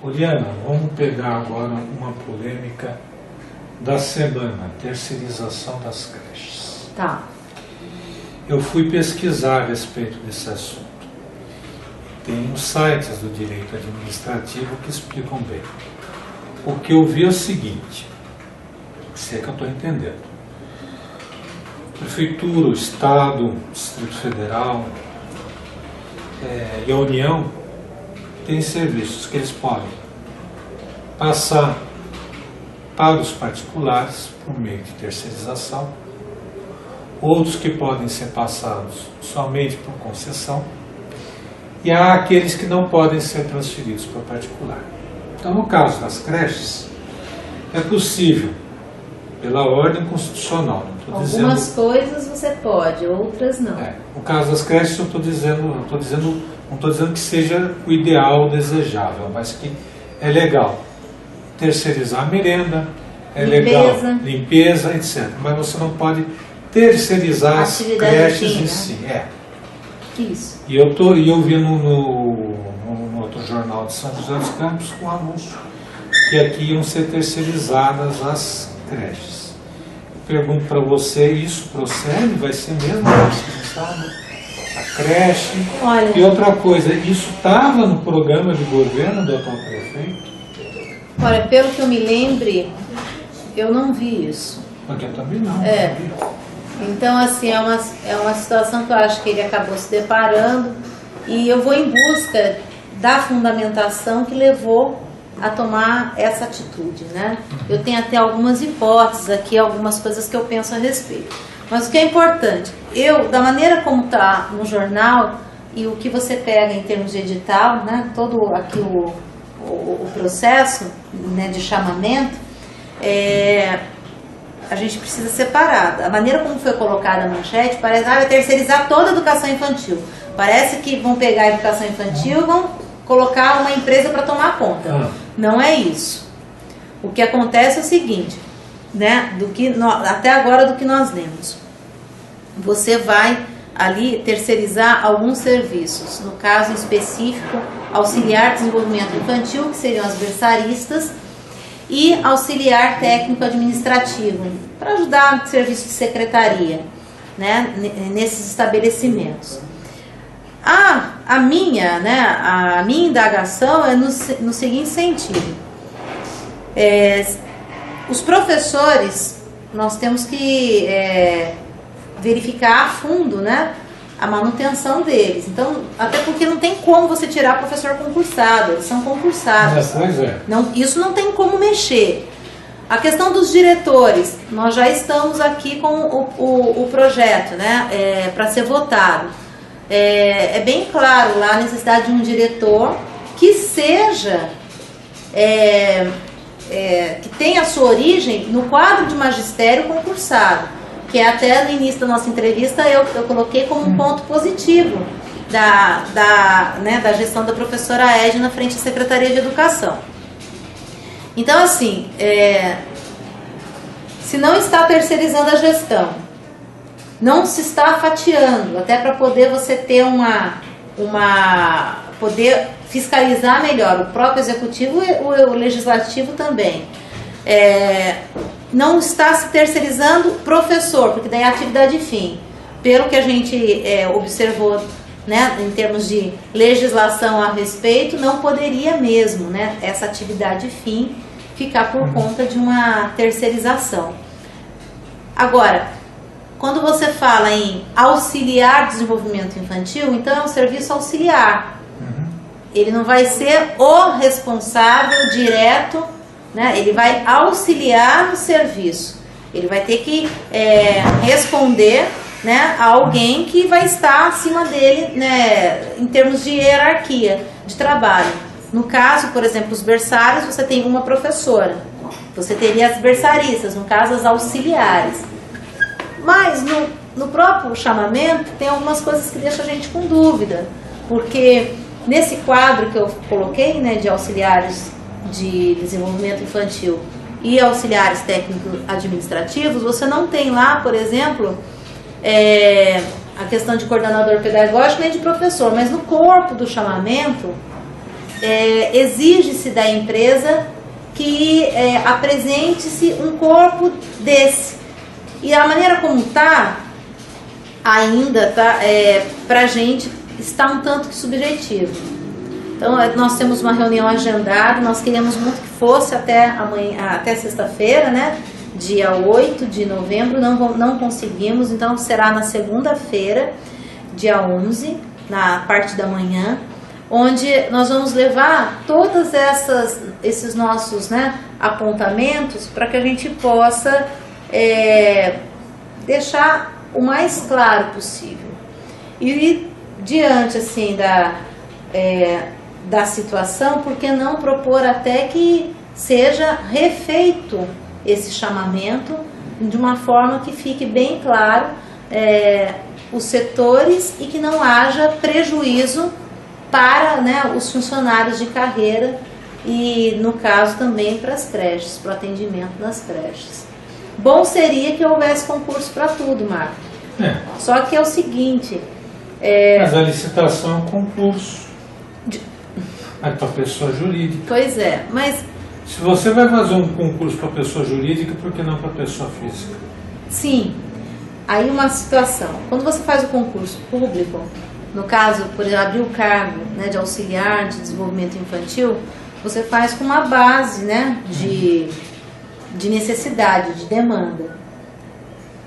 Poliana, vamos pegar agora uma polêmica da semana, terceirização das creches. Tá. Eu fui pesquisar a respeito desse assunto. Tem uns sites do direito administrativo que explicam bem. O que eu vi é o seguinte, se é que eu estou entendendo. Prefeitura, o Estado, o Distrito Federal e a União têm serviços que eles podem passar para os particulares por meio de terceirização, outros que podem ser passados somente por concessão, e há aqueles que não podem ser transferidos para o particular. Então, no caso das creches, é possível, pela ordem constitucional. Algumas coisas você pode, outras não. No caso das creches, eu não estou dizendo que seja o ideal, o desejável, mas que é legal terceirizar a merenda, legal limpeza, etc. Mas você não pode terceirizar as creches em si. Isso. E eu vi no outro jornal de São José dos Campos um anúncio que aqui iam ser terceirizadas as creches. Eu pergunto para você, isso procede? Vai ser mesmo terceirizada a creche? Olha, e outra coisa, isso estava no programa de governo do atual prefeito? Olha, pelo que eu me lembre, eu não vi isso. Porque eu também não. Então, assim, é uma situação que eu acho que ele acabou se deparando e eu vou em busca da fundamentação que levou a tomar essa atitude, né? Eu tenho até algumas hipóteses aqui, algumas coisas que eu penso a respeito. Mas o que é importante, da maneira como está no jornal e o que você pega em termos de edital, né? Todo aqui o processo, né, de chamamento, a gente precisa separar. A maneira como foi colocada a manchete parece vai terceirizar toda a educação infantil. Parece que vão pegar a educação infantil e vão colocar uma empresa para tomar conta. Não é isso. O que acontece é o seguinte, né, até agora do que nós lemos. Você vai ali terceirizar alguns serviços. No caso específico, auxiliar de desenvolvimento infantil, que seriam as berçaristas, e auxiliar técnico administrativo, para ajudar no serviço de secretaria, né, nesses estabelecimentos. A minha indagação é no seguinte sentido. Os professores, nós temos que verificar a fundo, né, a manutenção deles. Então, até porque não tem como você tirar professor concursado, eles são concursados. Isso não tem como mexer. A questão dos diretores, nós já estamos aqui com o projeto, né, para ser votado. É bem claro lá a necessidade de um diretor que seja, que tenha a sua origem no quadro de magistério concursado. Que até no início da nossa entrevista eu coloquei como um ponto positivo da gestão da professora Edna na frente da Secretaria de Educação. Então, assim, se não está terceirizando a gestão, não se está fatiando, até para poder você ter poder fiscalizar melhor o próprio executivo e o legislativo também. Não está se terceirizando professor, porque daí é atividade fim. Pelo que a gente observou, né, em termos de legislação a respeito, não poderia mesmo, né, essa atividade fim ficar por conta de uma terceirização. Agora, quando você fala em auxiliar desenvolvimento infantil, então é um serviço auxiliar. Ele não vai ser o responsável direto, né? Ele vai auxiliar no serviço. Ele vai ter que responder, né, a alguém que vai estar acima dele, né, em termos de hierarquia de trabalho. No caso, por exemplo, os berçários, você tem uma professora. Você teria as berçaristas, no caso as auxiliares. Mas no próprio chamamento tem algumas coisas que deixam a gente com dúvida. Porque nesse quadro que eu coloquei, né, de auxiliares de desenvolvimento infantil e auxiliares técnicos administrativos, você não tem lá, por exemplo, a questão de coordenador pedagógico nem de professor, mas no corpo do chamamento exige-se da empresa que apresente-se um corpo desse. E a maneira como está, ainda para a gente está um tanto que subjetivo. Então nós temos uma reunião agendada, nós queríamos muito que fosse até amanhã, até sexta-feira, né? Dia 8 de novembro, não conseguimos, então será na segunda-feira, dia 11, na parte da manhã, onde nós vamos levar todos esses nossos, né, apontamentos para que a gente possa deixar o mais claro possível. E diante assim da situação, por que não propor até que seja refeito esse chamamento de uma forma que fique bem claro os setores e que não haja prejuízo para, né, os funcionários de carreira e, no caso, também para as creches, para o atendimento nas creches. Bom seria que houvesse concurso para tudo, Marco. Só que é o seguinte... Mas a licitação é um concurso. É para pessoa jurídica. Pois é, mas... Se você vai fazer um concurso para pessoa jurídica, por que não para pessoa física? Sim. Aí uma situação. Quando você faz o concurso público, no caso, por exemplo, abrir o cargo, né, de auxiliar de desenvolvimento infantil, você faz com uma base, né, de necessidade, de demanda.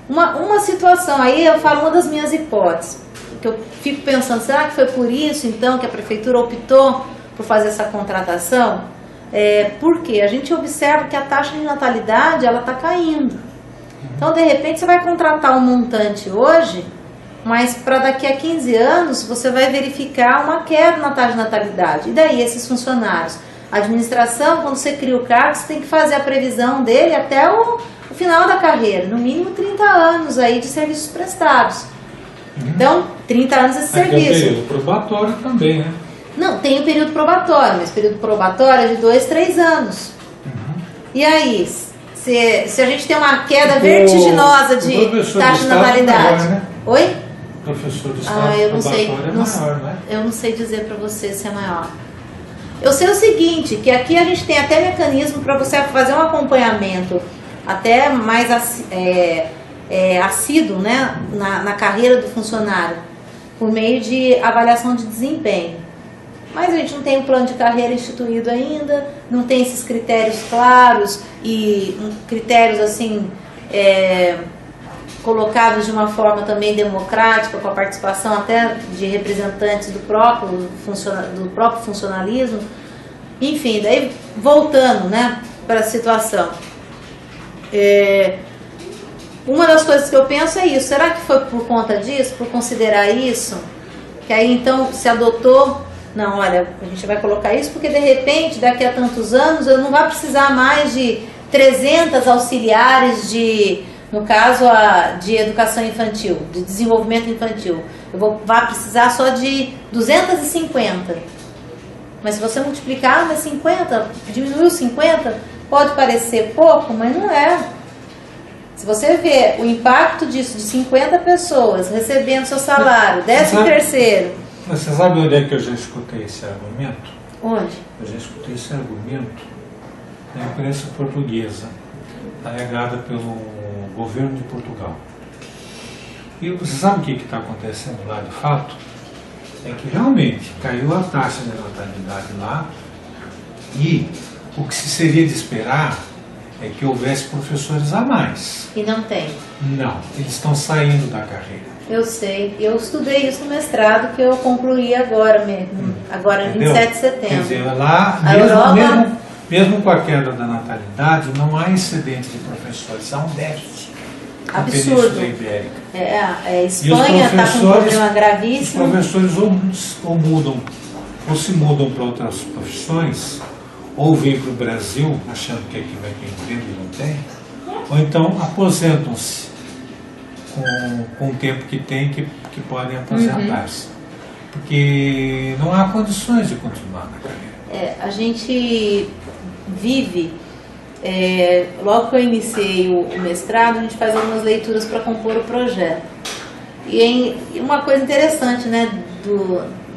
Uma situação, aí eu falo uma das minhas hipóteses, que eu fico pensando, será que foi por isso então que a prefeitura optou por fazer essa contratação? Porque a gente observa que a taxa de natalidade ela está caindo. Então, de repente, você vai contratar um montante hoje, mas para daqui a 15 anos você vai verificar uma queda na taxa de natalidade. E daí, esses funcionários? A administração, quando você cria o cargo, você tem que fazer a previsão dele até o final da carreira, no mínimo 30 anos aí de serviços prestados. Então, 30 anos de serviço. Tem o período probatório também, né? Não, tem o período probatório, mas o período probatório é de 2, 3 anos. E aí, se a gente tem uma queda vertiginosa de taxa de natalidade... Maior, né? Oi? Professor do Estado, eu não sei, maior, né? Eu não sei dizer para você se é maior. Eu sei o seguinte, que aqui a gente tem até mecanismo para você fazer um acompanhamento até mais assíduo, né, na carreira do funcionário, por meio de avaliação de desempenho. Mas a gente não tem um plano de carreira instituído ainda, não tem esses critérios claros e critérios assim colocados de uma forma também democrática, com a participação até de representantes do próprio funcionalismo. Enfim, daí voltando, né, para a situação. Uma das coisas que eu penso é isso, será que foi por conta disso, por considerar isso, que aí então se adotou, não, olha, a gente vai colocar isso porque de repente daqui a tantos anos eu não vou precisar mais de 300 auxiliares no caso de educação infantil, de desenvolvimento infantil, eu vai precisar só de 250, mas se você multiplicar, mas 50, diminuiu 50, pode parecer pouco, mas não é. Se você vê o impacto disso, de 50 pessoas recebendo seu salário, 13º... Mas você sabe onde é que eu já escutei esse argumento? Onde? Eu já escutei esse argumento na imprensa portuguesa, alegada pelo governo de Portugal. E você sabe o que está acontecendo lá de fato? É que realmente caiu a taxa de natalidade lá e o que se seria de esperar é que houvesse professores a mais. E não tem? Não, eles estão saindo da carreira. Eu sei, eu estudei isso no mestrado que eu concluí agora mesmo, agora em 27 de setembro. Quer dizer, lá, mesmo com a queda da natalidade, não há excedente de professores, há um déficit. Absurdo. Na Ibérica. A Espanha está com um problema gravíssimo. Os professores ou se mudam para outras profissões, ou vêm para o Brasil, achando que aqui vai ter emprego e não tem, ou então aposentam-se com o tempo que tem, que podem aposentar-se. Porque não há condições de continuar na carreira. A gente vive, logo que eu iniciei o mestrado, a gente faz algumas leituras para compor o projeto. E uma coisa interessante, né,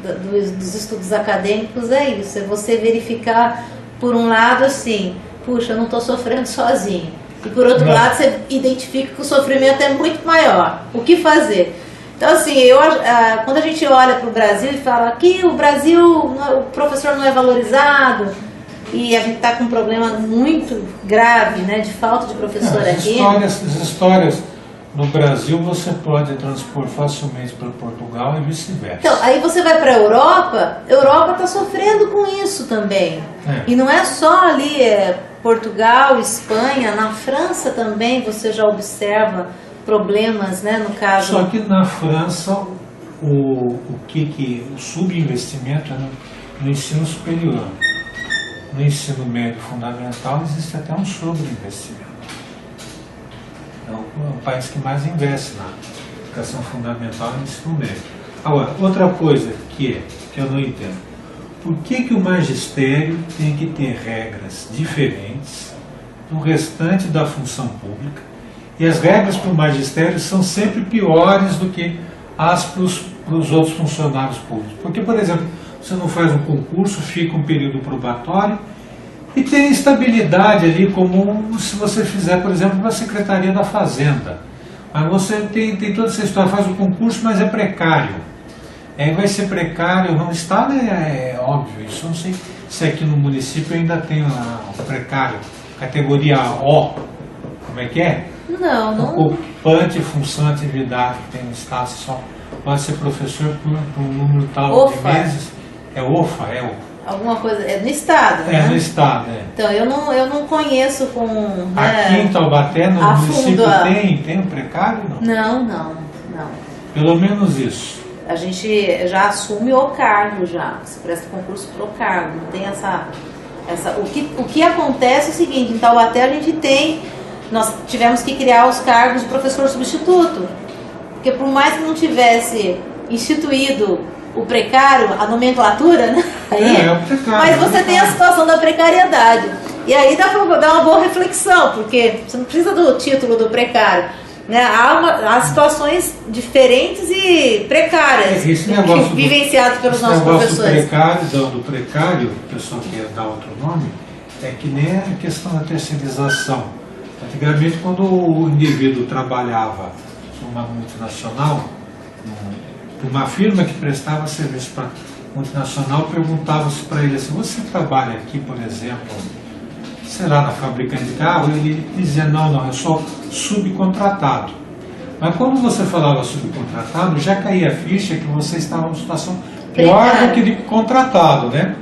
dos estudos acadêmicos é isso, é você verificar, por um lado, assim, puxa, eu não estou sofrendo sozinho, e por outro lado, você identifica que o sofrimento é muito maior. O que fazer? Então, assim, quando a gente olha para o Brasil e fala que o Brasil, o professor não é valorizado, e a gente está com um problema muito grave, né, de falta de professor aqui. As histórias no Brasil você pode transpor facilmente para Portugal e vice-versa. Então, aí você vai para a Europa está sofrendo com isso também. E não é só ali, Portugal, Espanha, na França também você já observa problemas, né, no caso. Só que na França o subinvestimento é no ensino superior. No ensino médio fundamental existe até um sobreinvestimento. É o país que mais investe na educação fundamental e no ensino médio. Agora, outra coisa que eu não entendo. Por que o magistério tem que ter regras diferentes do restante da função pública? E as regras para o magistério são sempre piores do que as para os outros funcionários públicos. Porque, por exemplo, você não faz um concurso, fica um período probatório e tem estabilidade ali, como se você fizer, por exemplo, para a Secretaria da Fazenda. Mas você tem toda essa história, faz o concurso, mas é precário. Vai ser precário no Estado, é óbvio. Isso eu não sei se aqui no município ainda tem o precário, categoria O. Como é que é? Não. Ocupante, função, atividade que tem no Estado, só pode ser professor por um número tal de meses. É OFA, alguma coisa, é no Estado, né? No Estado, Então, eu não conheço com... Aqui em Taubaté, no município, tem um precário, não? Não. Pelo menos isso. A gente já assume o cargo já, se presta concurso pro cargo, não tem o que acontece é o seguinte, em Taubaté a gente nós tivemos que criar os cargos de professor substituto, porque por mais que não tivesse instituído o precário, a nomenclatura, né? O precário, mas você tem a situação da precariedade. E aí dá para dar uma boa reflexão, porque você não precisa do título do precário. Né? Há situações diferentes e precárias vivenciadas pelos nossos professores. Do precário, o pessoal quer dar outro nome, é que nem a questão da terceirização. Antigamente, quando o indivíduo trabalhava numa multinacional, uma firma que prestava serviço para multinacional, perguntava-se para ele assim: você trabalha aqui, por exemplo, sei lá, na fabricante de carro? Ele dizia: não, eu sou subcontratado. Mas quando você falava subcontratado, já caía a ficha que você estava numa situação pior do que de contratado, né?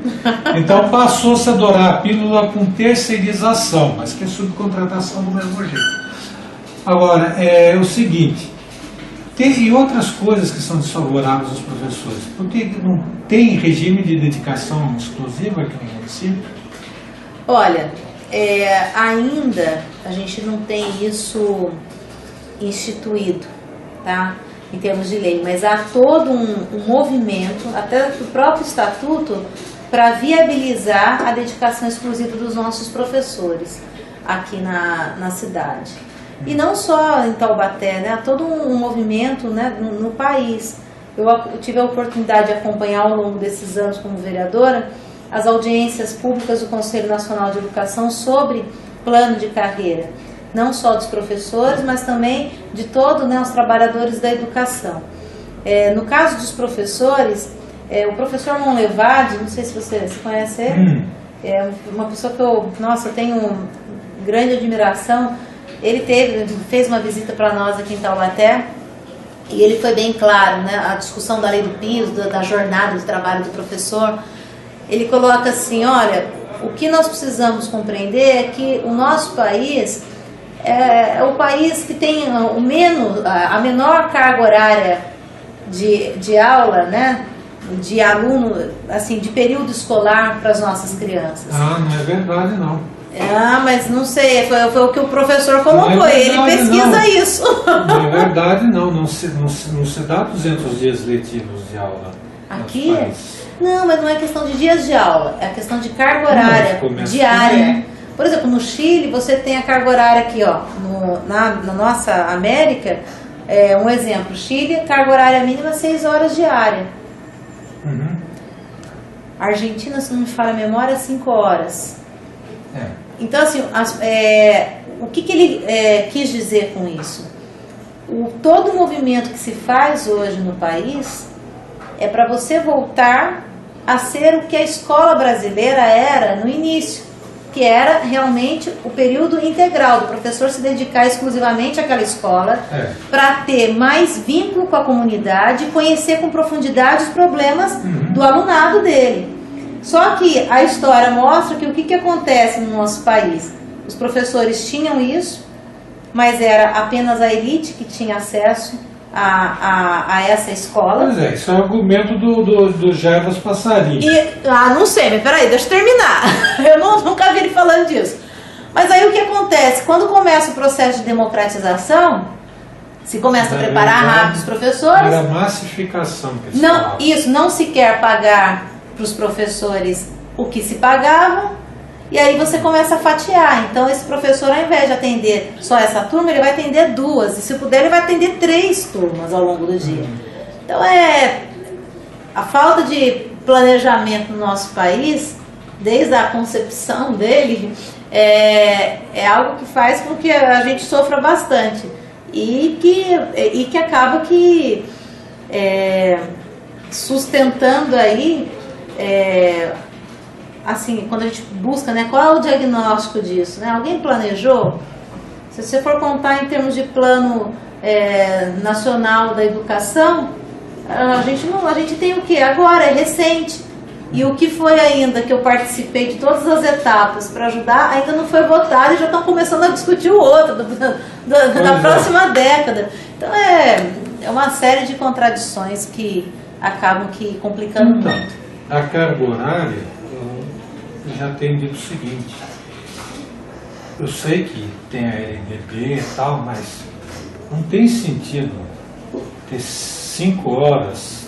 Então passou-se a adorar a pílula com terceirização, mas que é subcontratação do mesmo jeito. Agora, é o seguinte, tem outras coisas que são desfavoráveis aos professores. Por que não tem regime de dedicação exclusiva aqui no município? Olha, ainda a gente não tem isso instituído, tá? Em termos de lei, mas há todo um movimento, até do próprio estatuto, para viabilizar a dedicação exclusiva dos nossos professores aqui na cidade. E não só em Taubaté, né? Há todo um movimento, né, no país. Eu tive a oportunidade de acompanhar ao longo desses anos como vereadora as audiências públicas do Conselho Nacional de Educação sobre plano de carreira, não só dos professores, mas também de todos, né, os trabalhadores da educação. No caso dos professores, o professor Monlevade, não sei se você conhece ele, é uma pessoa que eu tenho grande admiração. Ele fez uma visita para nós aqui em Taubaté e ele foi bem claro, né, a discussão da lei do piso, da jornada de trabalho do professor. Ele coloca assim: olha, o que nós precisamos compreender é que o nosso país é o país que tem a menor carga horária de aula, né, de aluno, assim, de período escolar para as nossas crianças. Não é verdade não. Mas não sei, foi o que o professor colocou, ele pesquisa isso. Não é verdade não se dá 200 dias letivos de aula aqui. Não, mas não é questão de dias de aula, é a questão de carga horária diária. Por exemplo, no Chile você tem a carga horária aqui, ó, na nossa América, um exemplo, Chile, carga horária mínima 6 horas diária. A Argentina, se não me falha a memória, é 5 horas. Então, assim, o que ele quis dizer com isso? Todo o movimento que se faz hoje no país é para você voltar a ser o que a escola brasileira era no início, que era realmente o período integral, do professor se dedicar exclusivamente àquela escola, para ter mais vínculo com a comunidade e conhecer com profundidade os problemas do alunado dele. Só que a história mostra que o que acontece no nosso país? Os professores tinham isso, mas era apenas a elite que tinha acesso a essa escola. Pois é, isso é o argumento do Jarbas Passarinho. Não sei, mas peraí, deixa eu terminar. Eu nunca vi ele falando disso. Mas aí o que acontece? Quando começa o processo de democratização, se começa a preparar rápido os professores... Era massificação que eles falavam. Isso, não se quer pagar para os professores o que se pagava, e aí você começa a fatiar. Então esse professor, ao invés de atender só essa turma, ele vai atender 2, e se puder ele vai atender 3 turmas ao longo do dia. Então a falta de planejamento no nosso país, desde a concepção dele, é algo que faz com que a gente sofra bastante e que acaba sustentando aí, assim, quando a gente busca, né, qual é o diagnóstico disso, né? Alguém planejou? Se você for contar em termos de plano nacional da educação, a gente tem o que? Agora, é recente. E o que foi ainda que eu participei de todas as etapas para ajudar, ainda não foi votado e já estão começando a discutir o outro da próxima década. Então é uma série de contradições que acabam complicando muito. A carga horária, eu já tenho dito o seguinte, eu sei que tem a LDB e tal, mas não tem sentido ter 5 aulas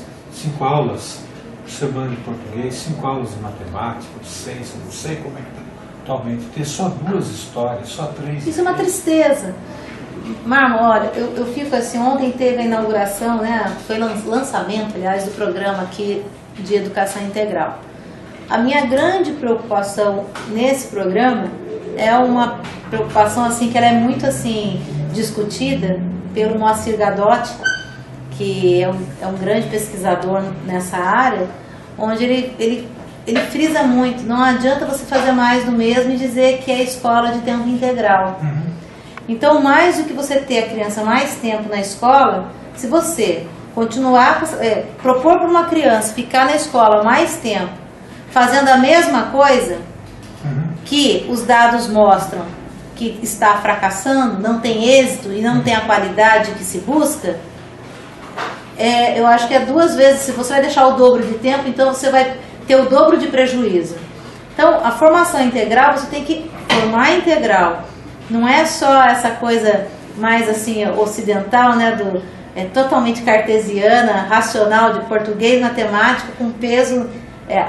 por semana de português, 5 aulas de matemática, 6, não sei como é que está atualmente, ter só 2 histórias, só 3. Isso é uma tristeza. Marmo, olha, eu fico assim, ontem teve a inauguração, né, foi lançamento, aliás, do programa aqui de educação integral. A minha grande preocupação nesse programa é uma preocupação assim que ela é muito assim discutida pelo Moacir Gadotti, que é um grande pesquisador nessa área, onde ele frisa muito, não adianta você fazer mais do mesmo e dizer que é escola de tempo integral. Então, mais do que você ter a criança mais tempo na escola, se você continuar, propor para uma criança ficar na escola mais tempo, fazendo a mesma coisa, que os dados mostram que está fracassando, não tem êxito e não tem a qualidade que se busca, eu acho que é 2 vezes, se você vai deixar o dobro de tempo, então você vai ter o dobro de prejuízo. Então, a formação integral, você tem que formar integral. Não é só essa coisa mais assim ocidental, né, totalmente cartesiana, racional, de português, matemática, com peso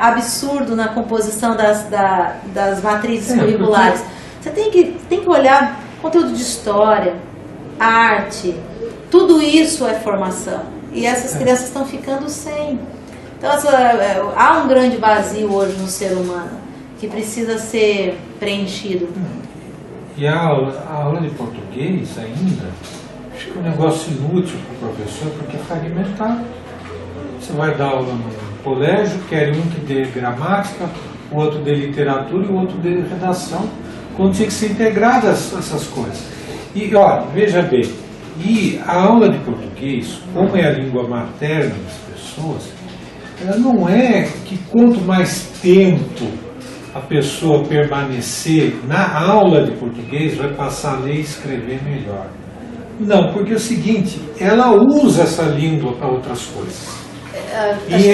absurdo na composição das matrizes curriculares. Você tem que olhar conteúdo de história, arte, tudo isso é formação. E essas crianças estão ficando sem. Então, há um grande vazio hoje no ser humano que precisa ser preenchido. E a aula de português ainda, acho que é um negócio inútil para o professor, porque é fragmentado. Você vai dar aula no colégio, quer um que dê gramática, o outro dê literatura e o outro dê redação, quando tinha que ser integradas essas coisas. E olha, veja bem, e a aula de português, como é a língua materna das pessoas, ela não é que quanto mais tempo a pessoa permanecer na aula de português vai passar a ler e escrever melhor. Não, porque é o seguinte, ela usa essa língua para outras coisas. E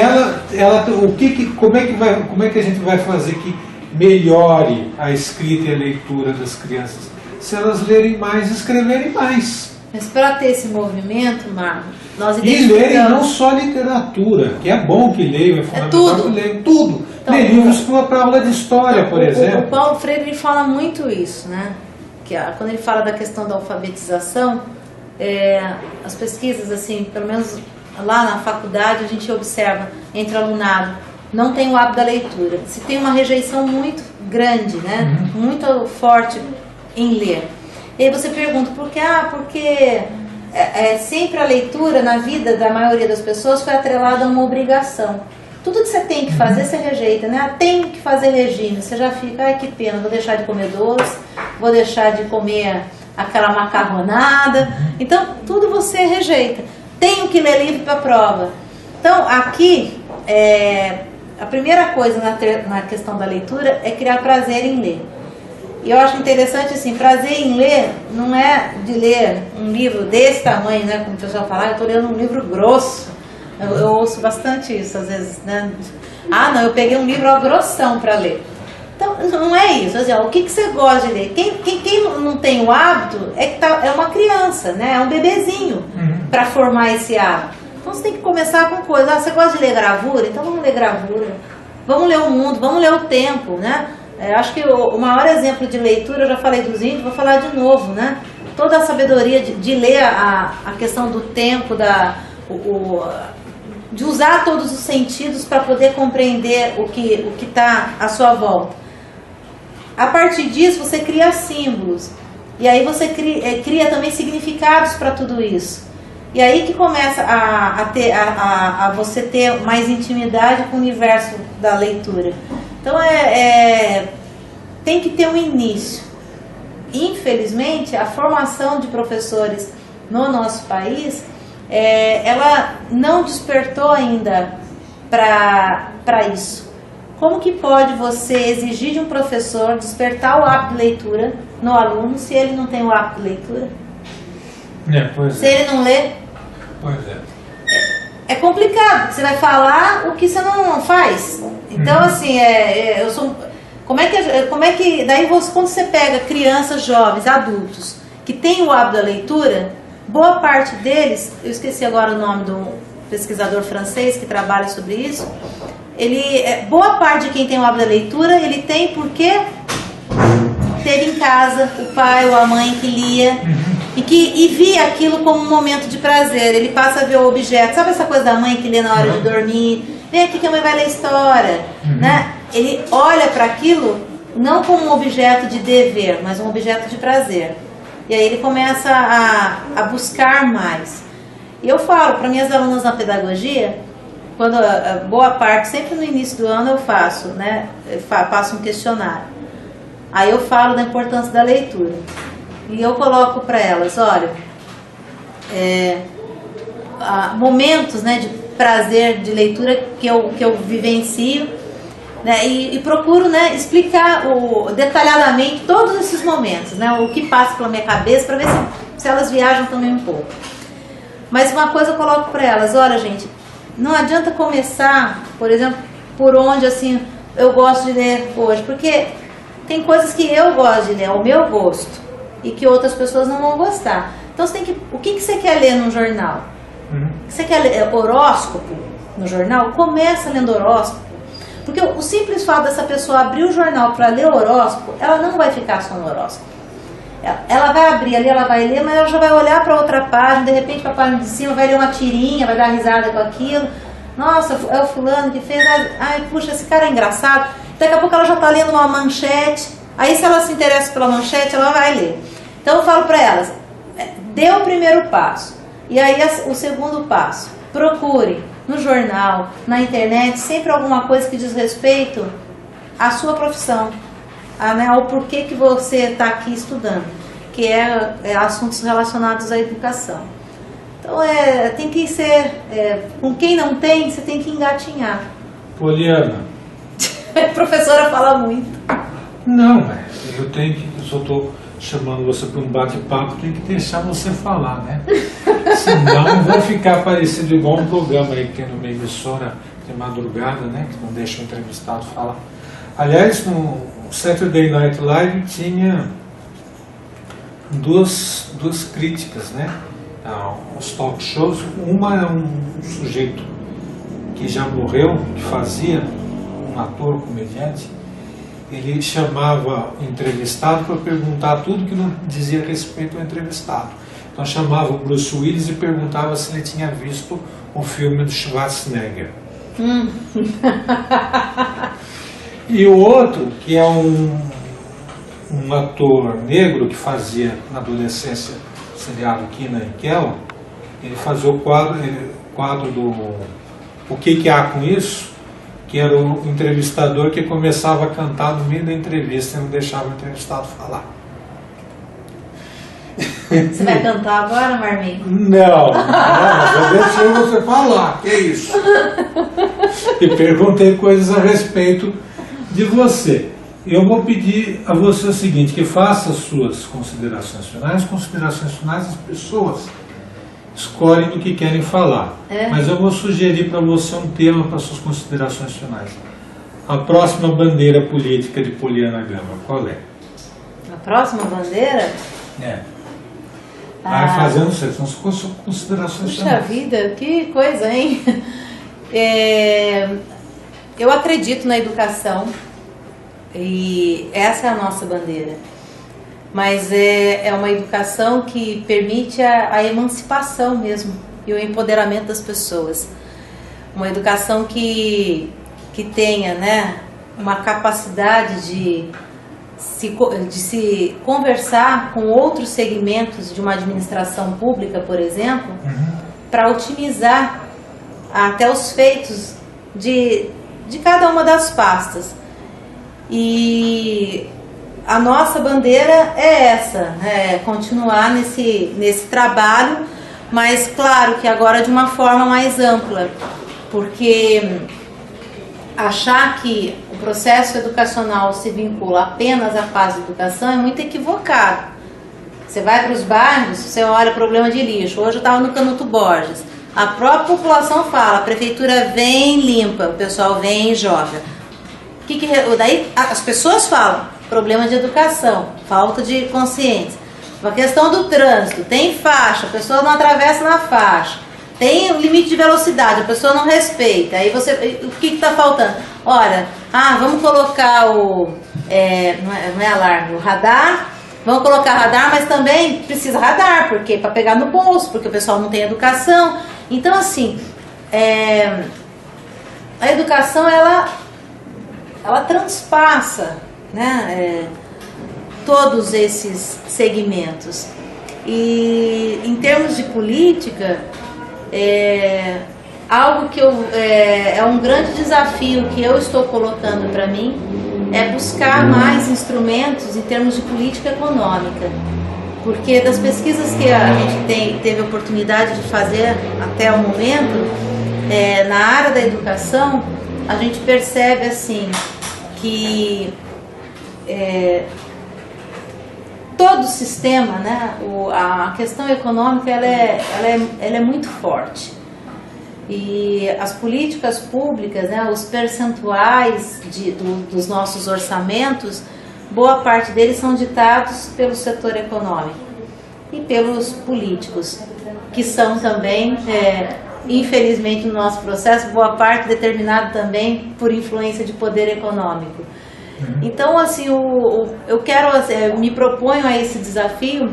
como é que a gente vai fazer que melhore a escrita e a leitura das crianças? Se elas lerem mais e escreverem mais. Mas para ter esse movimento, Marco, nós identificamos... E lerem não só literatura, que é bom que leiam, é fundamental que leiam tudo. Então, ler livros para aula de história, por exemplo. O Paulo Freire ele fala muito isso, né? Que quando ele fala da questão da alfabetização, as pesquisas, assim, pelo menos lá na faculdade a gente observa entre alunado, não tem o hábito da leitura. Se tem uma rejeição muito grande, né? Muito forte em ler. E aí você pergunta, por quê? Porque sempre a leitura na vida da maioria das pessoas foi atrelada a uma obrigação. Tudo que você tem que fazer, você rejeita, né? Tem que fazer regime, você já fica, ai que pena, vou deixar de comer doce, vou deixar de comer aquela macarronada. Então, tudo você rejeita. Tenho que ler livro para prova. Então, aqui, a primeira coisa na questão da leitura é criar prazer em ler. E eu acho interessante, assim, prazer em ler não é de ler um livro desse tamanho, né? Como o pessoal fala, eu estou lendo um livro grosso. Eu ouço bastante isso, às vezes, né? Não, eu peguei um livro grossão para ler. Então, não é isso. Assim, o que você gosta de ler? Quem não tem o hábito é uma criança, né? É um bebezinho para formar esse hábito. Então, você tem que começar com coisa. Você gosta de ler gravura? Então, vamos ler gravura. Vamos ler o mundo, vamos ler o tempo, né? Acho que o maior exemplo de leitura, eu já falei dos índios, vou falar de novo, né? Toda a sabedoria de ler a questão do tempo, de usar todos os sentidos para poder compreender o que está à sua volta. A partir disso, você cria símbolos. E aí você cria também significados para tudo isso. E aí que começa a você ter mais intimidade com o universo da leitura. Então, tem que ter um início. Infelizmente, a formação de professores no nosso país, ela não despertou ainda para isso. Como que pode você exigir de um professor despertar o hábito de leitura no aluno se ele não tem o hábito de leitura? Se ele não lê? Pois é. É complicado, você vai falar o que você não faz. Então, assim, como é que daí quando você pega crianças, jovens, adultos que têm o hábito da leitura, boa parte deles, eu esqueci agora o nome do pesquisador francês que trabalha sobre isso, boa parte de quem tem o hábito da leitura, ele tem porque teve em casa o pai ou a mãe que lia e via aquilo como um momento de prazer. Ele passa a ver o objeto, sabe essa coisa da mãe que lê na hora de dormir? Vem aqui que a mãe vai ler história, né? Ele olha para aquilo não como um objeto de dever, mas um objeto de prazer. E aí ele começa a buscar mais. E eu falo para minhas alunas na pedagogia, quando boa parte, sempre no início do ano eu faço, né? Faço um questionário. Aí eu falo da importância da leitura. E eu coloco para elas, olha, momentos, né, de prazer de leitura que eu vivencio, né, e procuro, né, explicar detalhadamente todos esses momentos, né, o que passa pela minha cabeça, para ver se elas viajam também um pouco. Mas uma coisa eu coloco para elas, olha gente, não adianta começar, por exemplo, por onde assim eu gosto de ler hoje, porque tem coisas que eu gosto de ler, é o meu gosto, e que outras pessoas não vão gostar. Então você tem que, o que você quer ler num jornal? Você quer ler horóscopo no jornal? Começa lendo horóscopo. Porque o simples fato dessa pessoa abrir o jornal para ler horóscopo, ela não vai ficar só no horóscopo. Ela vai abrir ali, ela vai ler, mas ela já vai olhar para outra página, de repente para a página de cima, vai ler uma tirinha, vai dar risada com aquilo. Nossa, é o fulano que fez, ai, puxa, esse cara é engraçado. Daqui a pouco ela já está lendo uma manchete, aí se ela se interessa pela manchete, ela vai ler. Então eu falo para elas, dê o primeiro passo, e aí o segundo passo, procure no jornal, na internet, sempre alguma coisa que diz respeito à sua profissão, né, ao porquê que você está aqui estudando, que é assuntos relacionados à educação. Então tem que ser, com quem não tem, você tem que engatinhar. Poliana. A professora fala muito. Não, eu só estou chamando você para um bate-papo, tem que deixar você falar, né? Senão vai ficar parecido igual um programa aí que tem numa emissora de madrugada, né? Que não deixa o entrevistado falar. Aliás, no Saturday Night Live tinha duas críticas, né? Os talk shows. Uma é um sujeito que já morreu, que fazia, um ator, comediante. Ele chamava o entrevistado para perguntar tudo que não dizia respeito ao entrevistado. Então chamava o Bruce Willis e perguntava se ele tinha visto o filme do Schwarzenegger. E o outro, que é um ator negro que fazia na adolescência o seriado Kenan e Kel, ele fazia o quadro do O que há com isso? Que era o entrevistador que começava a cantar no meio da entrevista e não deixava o entrevistado falar. Você vai cantar agora, Marminho? Não, eu deixei você falar, que é isso? E perguntei coisas a respeito de você. Eu vou pedir a você o seguinte, que faça as suas considerações finais. Considerações finais, as pessoas escolhem do que querem falar. Mas eu vou sugerir para você um tema para suas considerações finais. A próxima bandeira política de Poliana Gama, qual é? A próxima bandeira? Vai fazendo são suas considerações finais. Puxa vida, que coisa, hein? Eu acredito na educação e essa é a nossa bandeira. Mas é uma educação que permite a emancipação mesmo e o empoderamento das pessoas. Uma educação que tenha, né, uma capacidade de se conversar com outros segmentos de uma administração pública, por exemplo, para otimizar até os feitos de cada uma das pastas. E a nossa bandeira é essa, continuar nesse trabalho, mas claro que agora de uma forma mais ampla, porque achar que o processo educacional se vincula apenas à fase de educação é muito equivocado. Você vai para os bairros, você olha o problema de lixo. Hoje eu estava no Canuto Borges. A própria população fala, a prefeitura vem limpa, o pessoal vem e joga. Daí as pessoas falam, problema de educação, falta de consciência. A questão do trânsito, tem faixa, a pessoa não atravessa na faixa. Tem o limite de velocidade, a pessoa não respeita. Aí o que está faltando? Olha, vamos colocar não é alarme, o radar. Vamos colocar radar, mas também precisa radar, porque para pegar no bolso, porque o pessoal não tem educação. Então, assim, a educação ela transpassa, né, todos esses segmentos. E em termos de política, algo que é um grande desafio que eu estou colocando para mim é buscar mais instrumentos em termos de política econômica, porque das pesquisas que a gente teve a oportunidade de fazer até o momento, na área da educação, a gente percebe assim que todo o sistema, né, a questão econômica ela é muito forte. E as políticas públicas, né, os percentuais dos nossos orçamentos, boa parte deles são ditados pelo setor econômico e pelos políticos, que são também, infelizmente no nosso processo, boa parte determinado também por influência de poder econômico. Então, assim, eu quero, me proponho a esse desafio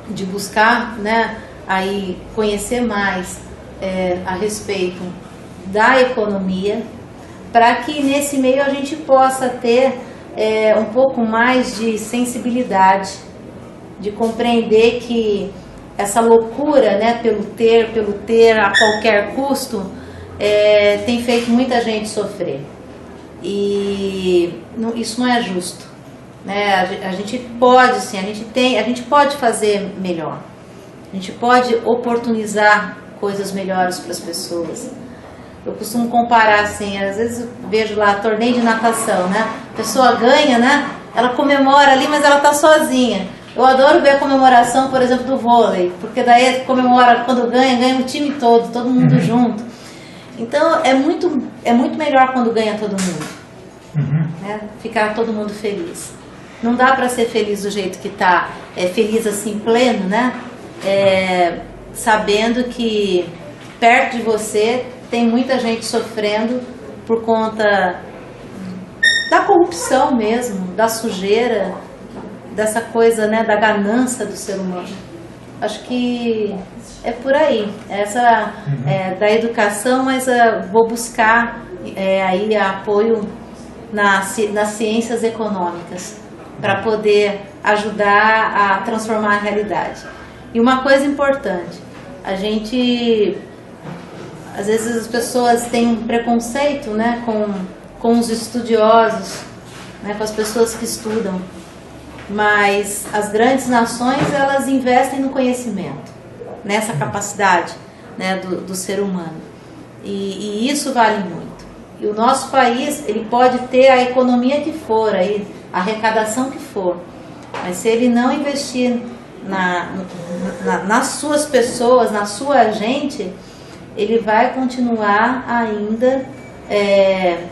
de buscar, né, aí conhecer mais a respeito da economia, para que nesse meio a gente possa ter um pouco mais de sensibilidade, de compreender que essa loucura, né, pelo ter a qualquer custo, tem feito muita gente sofrer. E isso não é justo, né? A gente pode, sim, a gente pode fazer melhor, a gente pode oportunizar coisas melhores para as pessoas. Eu costumo comparar assim, às vezes eu vejo lá torneio de natação, né? A pessoa ganha, né? Ela comemora ali, mas ela está sozinha. Eu adoro ver a comemoração, por exemplo, do vôlei, porque daí comemora quando ganha o time todo mundo junto. Então é muito melhor quando ganha todo mundo, né? Ficar todo mundo feliz. Não dá para ser feliz do jeito que está, feliz assim pleno, né? Sabendo que perto de você tem muita gente sofrendo por conta da corrupção mesmo, da sujeira, dessa coisa, né, da ganância do ser humano. acho que é por aí. Essa da educação, mas vou buscar aí apoio nas ciências econômicas para poder ajudar a transformar a realidade. E uma coisa importante, a gente, às vezes as pessoas têm um preconceito, né, com os estudiosos, né, com as pessoas que estudam, mas as grandes nações, elas investem no conhecimento, nessa capacidade, né, do ser humano, e isso vale muito. E o nosso país, ele pode ter a economia que for, a arrecadação que for, mas se ele não investir nas suas pessoas, na sua gente, ele vai continuar ainda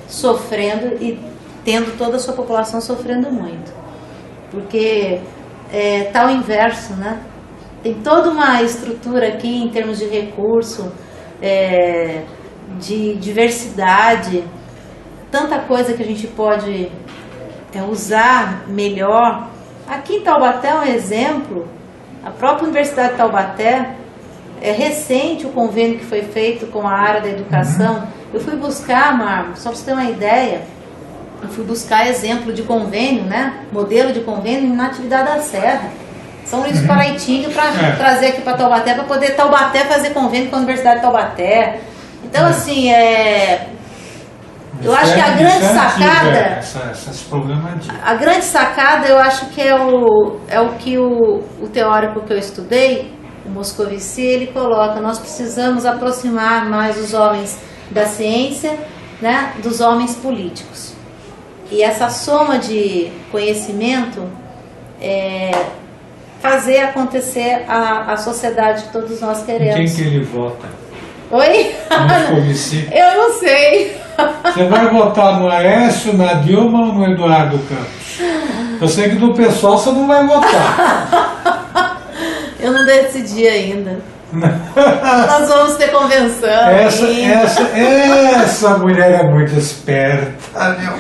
sofrendo e tendo toda a sua população sofrendo muito. Porque tá o inverso, né? Tem toda uma estrutura aqui em termos de recurso, de diversidade, tanta coisa que a gente pode usar melhor. Aqui em Taubaté é um exemplo, a própria Universidade de Taubaté, é recente o convênio que foi feito com a área da educação. Eu fui buscar, Marmo, só para você ter uma ideia, eu fui buscar exemplo de convênio, né? Modelo de convênio na atividade da Serra. São Luís do Paraitinga, para trazer aqui para Taubaté, para poder Taubaté fazer convênio com a Universidade de Taubaté. Então, assim, eu acho que a grande sacada... Esse problema a grande sacada, eu acho que é o que o teórico que eu estudei, o Moscovici, ele coloca: nós precisamos aproximar mais os homens da ciência, né, dos homens políticos. E essa soma de conhecimento fazer acontecer a sociedade que todos nós queremos. Quem que ele vota? Oi? Moscovici. Eu não sei. Você vai votar no Aécio, na Dilma ou no Eduardo Campos? Eu sei que do pessoal você não vai votar. Eu não decidi ainda. Nós vamos ter convenção. Essa mulher é muito esperta, meu.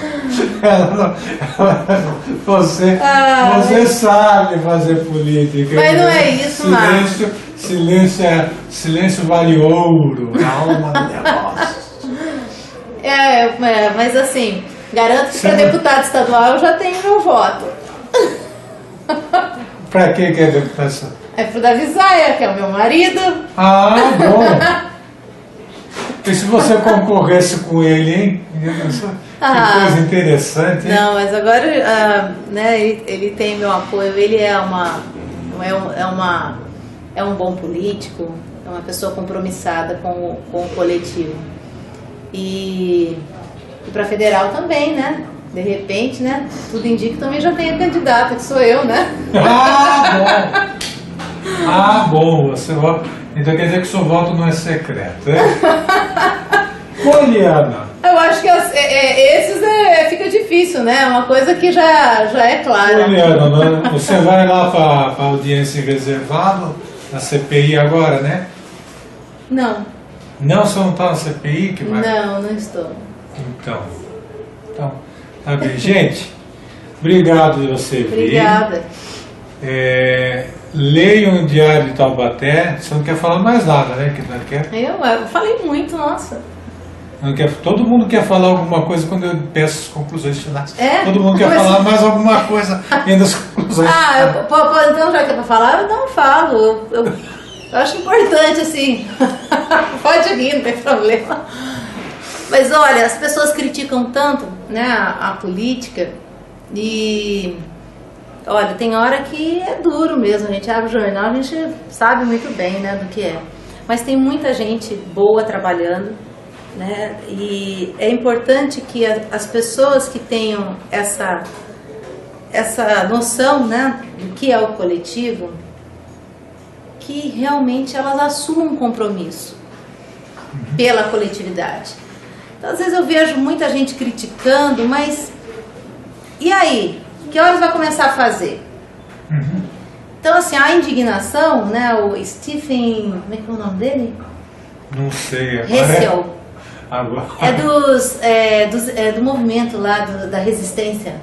Você sabe fazer política. Mas não é isso, Marcos. Silêncio vale ouro, a alma do negócio. Mas assim, garanto que para deputado estadual eu já tenho meu voto. Para que é deputação? É pro Davi Zaia, que é o meu marido. Ah, bom. E se você concorresse com ele, hein? Que coisa interessante, hein? Não, mas agora né, ele tem meu apoio. Ele é um bom político, é uma pessoa compromissada com o coletivo. E para federal também, né? De repente, né? Tudo indica que também já tem a candidata, que sou eu, né? Bom. Você vota. Então quer dizer que o seu voto não é secreto, né? Poliana. Eu acho que esses fica difícil, né? Uma coisa que já é clara. Poliana, você vai lá para audiência reservada na CPI agora, né? Não. Não, você não está na CPI? Que vai... Não estou. Então, tá bem. Gente, obrigado de você vir. Obrigada. Leiam o Diário de Taubaté. Você não quer falar mais nada, né? Que não quer? Eu falei muito, nossa. Não quer, todo mundo quer falar alguma coisa quando eu peço as conclusões finais. Todo mundo quer falar mais alguma coisa além das conclusões finais. Então já que é para falar, eu não falo. Eu acho importante, assim. Pode vir, não tem problema. Mas olha, as pessoas criticam tanto, né, a política e... Olha, tem hora que é duro mesmo, a gente abre o jornal, a gente sabe muito bem, né, do que é. Mas tem muita gente boa trabalhando, né, e é importante que as pessoas que tenham essa noção, né, do que é o coletivo, que realmente elas assumam um compromisso pela coletividade. Então, às vezes eu vejo muita gente criticando, mas e aí? Que horas vai começar a fazer? Então, assim, a indignação, né, o Stephen, como é que é o nome dele? Não sei. Hessel. Agora. Do movimento lá, da resistência.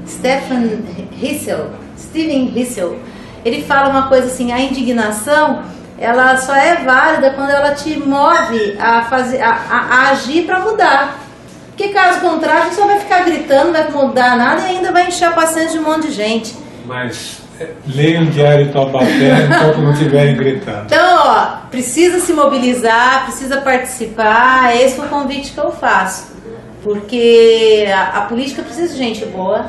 Stephen Hessel. ele fala uma coisa assim, a indignação, ela só é válida quando ela te move a agir para mudar. Porque caso contrário, você só vai ficar gritando, não vai mudar nada e ainda vai encher a paciência de um monte de gente. Mas leiam o Diário Taubaté enquanto não estiverem gritando. Então, ó, precisa se mobilizar, precisa participar, esse é o convite que eu faço. Porque a política precisa de gente boa,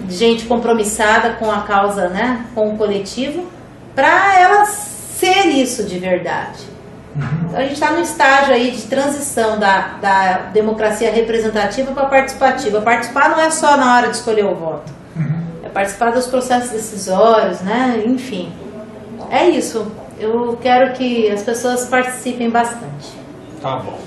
de gente compromissada com a causa, né, com o coletivo, para ela ser isso de verdade. Então, a gente está no estágio aí de transição da democracia representativa para a participativa. Participar não é só na hora de escolher o voto, é participar dos processos decisórios, né? Enfim, é isso. Eu quero que as pessoas participem bastante. Tá bom.